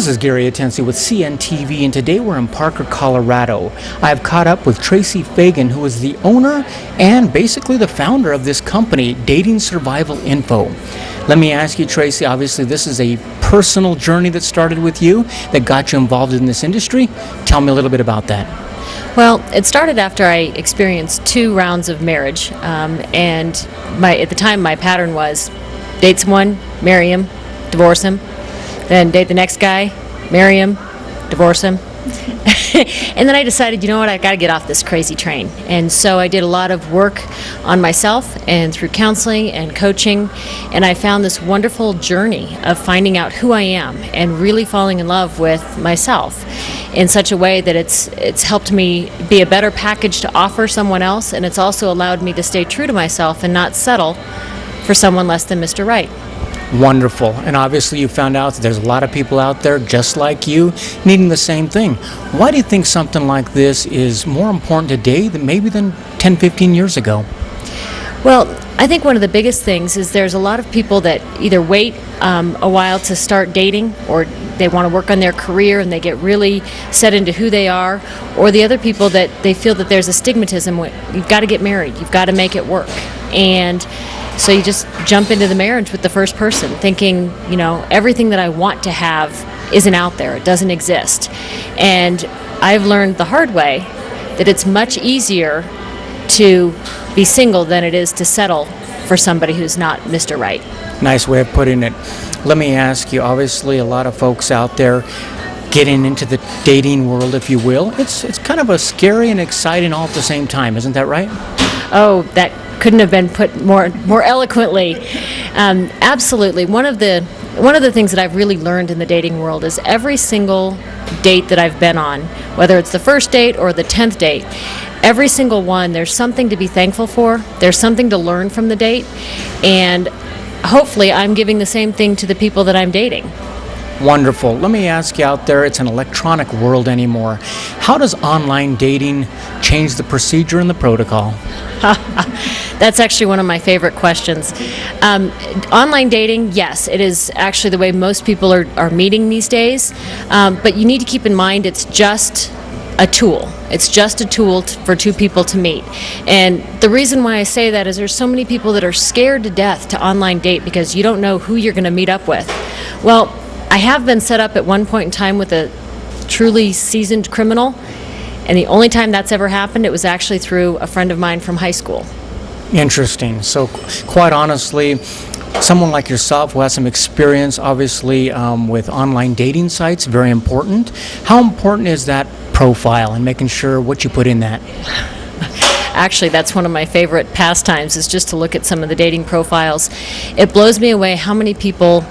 This is Gary Atensi with CNTV, and today we're in Parker, Colorado. I have caught up with Tracy Fagan, who is the owner and basically the founder of this company, Dating Survival Info. Let me ask you, Tracy, obviously this is a personal journey that started with you, that got you involved in this industry. Tell me a little bit about that. Well, it started after I experienced 2 rounds of marriage, and at the time my pattern was date someone, marry him, divorce him, then date the next guy, marry him, divorce him. And then I decided, you know what, I've got to get off this crazy train. And so I did a lot of work on myself and through counseling and coaching, and I found this wonderful journey of finding out who I am and really falling in love with myself in such a way that it's helped me be a better package to offer someone else, and it's also allowed me to stay true to myself and not settle for someone less than Mr. Right. Wonderful. And obviously you found out that there's a lot of people out there just like you needing the same thing. Why do you think something like this is more important today than maybe than 10, 15 years ago? Well, I think one of the biggest things is there's a lot of people that either wait a while to start dating, or they want to work on their career and they get really set into who they are, or the other people that they feel that there's a stigmatism. You've got to get married, you've got to make it work. And so you just jump into the marriage with the first person thinking, you know, everything that I want to have isn't out there, it doesn't exist. And I've learned the hard way that it's much easier to be single than it is to settle for somebody who's not Mr. Right. Nice way of putting it. Let me ask you, obviously a lot of folks out there getting into the dating world, if you will. It's kind of a scary and exciting all at the same time, isn't that right? Oh, that couldn't have been put more eloquently. Absolutely. One of the things that I've really learned in the dating world is every single date that I've been on, whether it's the first date or the 10th date, every single one, there's something to be thankful for. There's something to learn from the date, and hopefully I'm giving the same thing to the people that I'm dating. Wonderful. Let me ask you out there, it's an electronic world anymore. How does online dating change the procedure and the protocol? That's actually one of my favorite questions. Online dating, yes, it is actually the way most people are meeting these days, but you need to keep in mind it's just a tool. It's just a tool for 2 people to meet. And the reason why I say that is there's so many people that are scared to death to online date because you don't know who you're going to meet up with. Well, I have been set up at one point in time with a truly seasoned criminal, and the only time that's ever happened, it was actually through a friend of mine from high school. Interesting. So quite honestly, someone like yourself who has some experience obviously with online dating sites, very important. How important is that profile and making sure what you put in that? Actually, that's one of my favorite pastimes, is just to look at some of the dating profiles. It blows me away how many people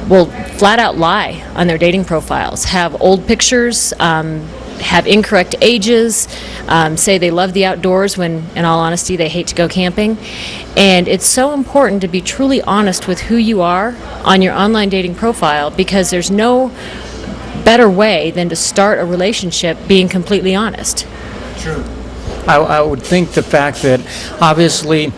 will flat out lie on their dating profiles, have old pictures, have incorrect ages, say they love the outdoors when, in all honesty, they hate to go camping. And it's so important to be truly honest with who you are on your online dating profile, because there's no better way than to start a relationship being completely honest. True. I would think the fact that obviously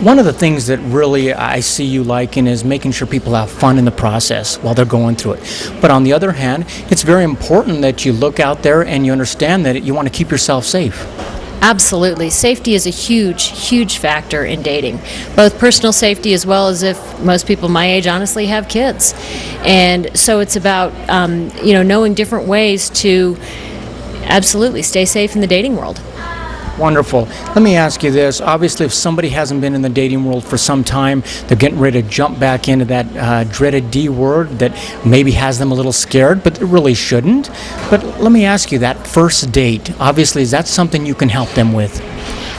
one of the things that really I see you liking is making sure people have fun in the process while they're going through it. But on the other hand, it's very important that you look out there and you understand that you want to keep yourself safe. Absolutely. Safety is a huge, huge factor in dating. Both personal safety as well as if most people my age honestly have kids. And so it's about knowing different ways to absolutely stay safe in the dating world. Wonderful. Let me ask you this. Obviously, if somebody hasn't been in the dating world for some time, they're getting ready to jump back into that dreaded D word that maybe has them a little scared, but it really shouldn't. But let me ask you, that first date, obviously, is that something you can help them with?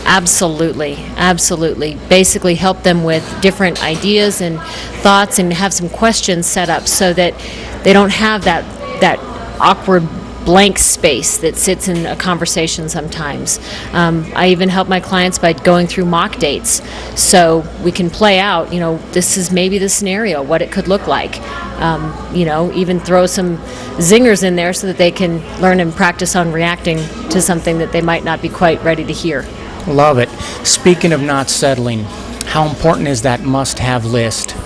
Absolutely, absolutely. Basically help them with different ideas and thoughts, and have some questions set up so that they don't have that awkward blank space that sits in a conversation sometimes. I even help my clients by going through mock dates so we can play out, this is maybe the scenario, what it could look like. Even throw some zingers in there so that they can learn and practice on reacting to something that they might not be quite ready to hear. Love it. Speaking of not settling, how important is that must-have list?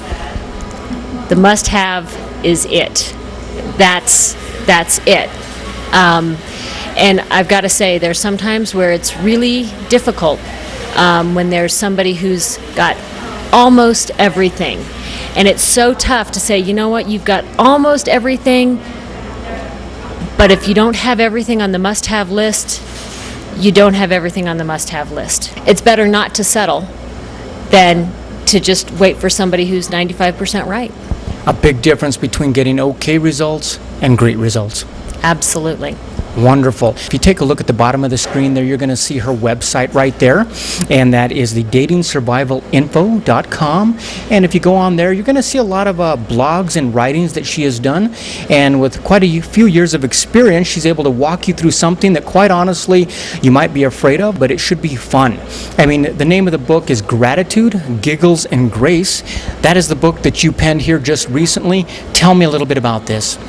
The must-have is it. that's it. And I've got to say, there's sometimes where it's really difficult when there's somebody who's got almost everything. And it's so tough to say, you know what, you've got almost everything, but if you don't have everything on the must-have list, you don't have everything on the must-have list. It's better not to settle than to just wait for somebody who's 95% right. A big difference between getting okay results and great results. Absolutely. Wonderful. If you take a look at the bottom of the screen there, you're going to see her website right there, and that is the datingsurvivalinfo.com. And if you go on there, you're going to see a lot of blogs and writings that she has done, and with quite a few years of experience, she's able to walk you through something that quite honestly you might be afraid of, but it should be fun. I mean, the name of the book is Gratitude, Giggles, and Grace. That is the book that you penned here just recently. Tell me a little bit about this.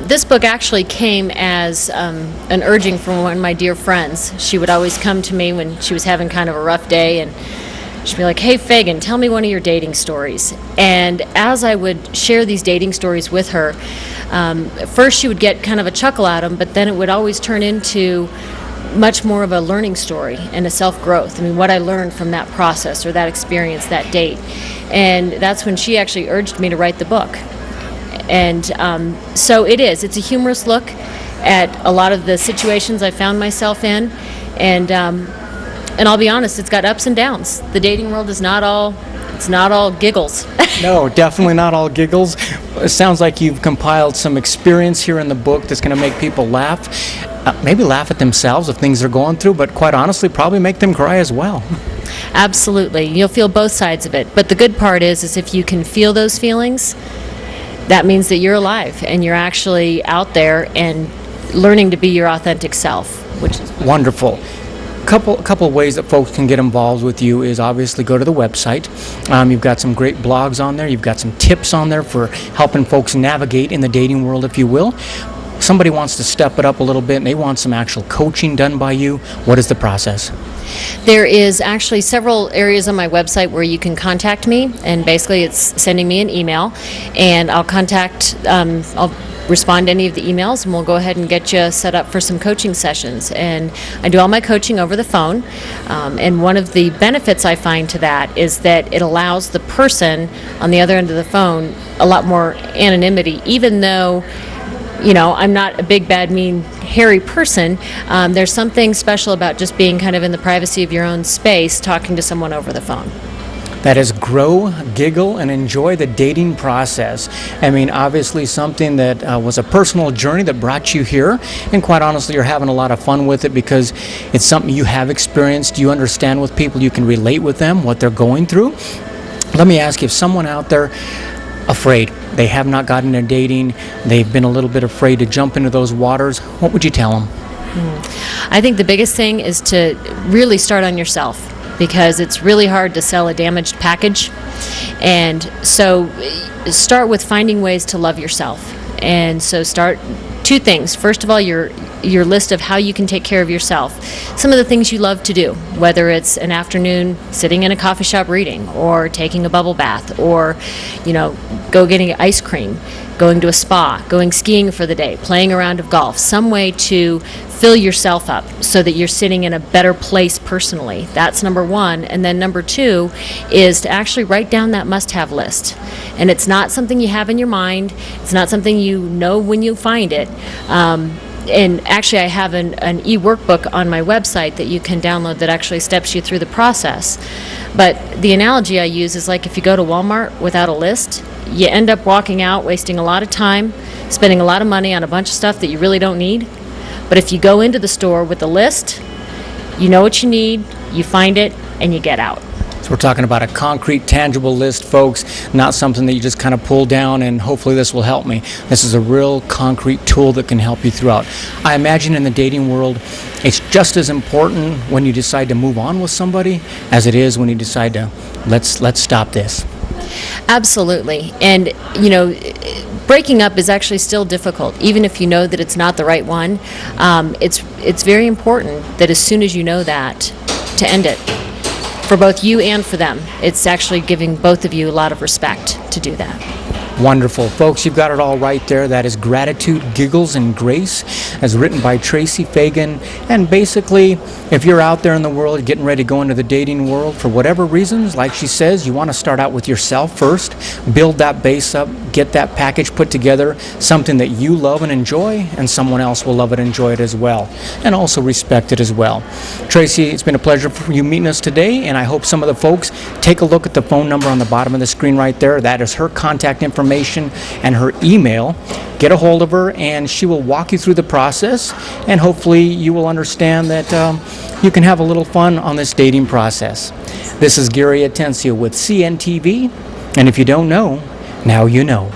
This book actually came as an urging from one of my dear friends. She would always come to me when she was having kind of a rough day, and she'd be like, "Hey, Fagan, tell me one of your dating stories." And as I would share these dating stories with her, first she would get kind of a chuckle at them, but then it would always turn into much more of a learning story and a self-growth. I mean, what I learned from that process or that experience, that date. And that's when she actually urged me to write the book. And so it's a humorous look at a lot of the situations I found myself in, and I'll be honest, it's got ups and downs. The dating world is not all giggles. No, definitely not all giggles. It sounds like you've compiled some experience here in the book that's going to make people laugh, maybe laugh at themselves of things they're going through, but quite honestly probably make them cry as well. Absolutely. You'll feel both sides of it, but the good part is if you can feel those feelings, that means that you're alive and you're actually out there and learning to be your authentic self, which is wonderful. Couple of ways that folks can get involved with you is obviously go to the website. You've got some great blogs on there. You've got some tips on there for helping folks navigate in the dating world, if you will. Somebody wants to step it up a little bit and they want some actual coaching done by you. What is the process? There is actually several areas on my website where you can contact me, and basically it's sending me an email, and I'll respond to any of the emails, and we'll go ahead and get you set up for some coaching sessions. And I do all my coaching over the phone, and one of the benefits I find to that is that it allows the person on the other end of the phone a lot more anonymity, even though I'm not a big, bad, mean, hairy person. There's something special about just being kind of in the privacy of your own space, talking to someone over the phone. That is grow, giggle, and enjoy the dating process. I mean, obviously something that was a personal journey that brought you here, and quite honestly, you're having a lot of fun with it because it's something you have experienced, you understand with people, you can relate with them, what they're going through. Let me ask you, if someone out there afraid, they have not gotten into dating, they've been a little bit afraid to jump into those waters, what would you tell them? I think the biggest thing is to really start on yourself, because it's really hard to sell a damaged package. And so start with finding ways to love yourself. And so start two things. First of all, your list of how you can take care of yourself. Some of the things you love to do, whether it's an afternoon sitting in a coffee shop reading, or taking a bubble bath, or go getting ice cream, going to a spa, going skiing for the day, playing a round of golf, some way to fill yourself up so that you're sitting in a better place personally. That's number one. And then number two is to actually write down that must-have list. And it's not something you have in your mind. It's not something you know when you find it. And actually, I have an e-workbook on my website that you can download that actually steps you through the process. But the analogy I use is like if you go to Walmart without a list, you end up walking out, wasting a lot of time, spending a lot of money on a bunch of stuff that you really don't need. But if you go into the store with a list, you know what you need, you find it, and you get out. So we're talking about a concrete, tangible list, folks, not something that you just kind of pull down and hopefully this will help me. This is a real concrete tool that can help you throughout. I imagine in the dating world, it's just as important when you decide to move on with somebody as it is when you decide to let's stop this. Absolutely. And, breaking up is actually still difficult, even if you know that it's not the right one. It's very important that as soon as you know that, to end it. For both you and for them. It's actually giving both of you a lot of respect to do that. Wonderful. Folks, you've got it all right there. That is Gratitude, Giggles, and Grace, as written by Tracy Fagan. And basically, if you're out there in the world getting ready to go into the dating world for whatever reasons, like she says, you want to start out with yourself first, build that base up, get that package put together, something that you love and enjoy, and someone else will love it and enjoy it as well, and also respect it as well. Tracy, it's been a pleasure for you meeting us today, and I hope some of the folks take a look at the phone number on the bottom of the screen right there. That is her contact information and her email. Get a hold of her and she will walk you through the process, and hopefully you will understand that you can have a little fun on this dating process. This is Gary Atencio with CNTV, and if you don't know, now you know.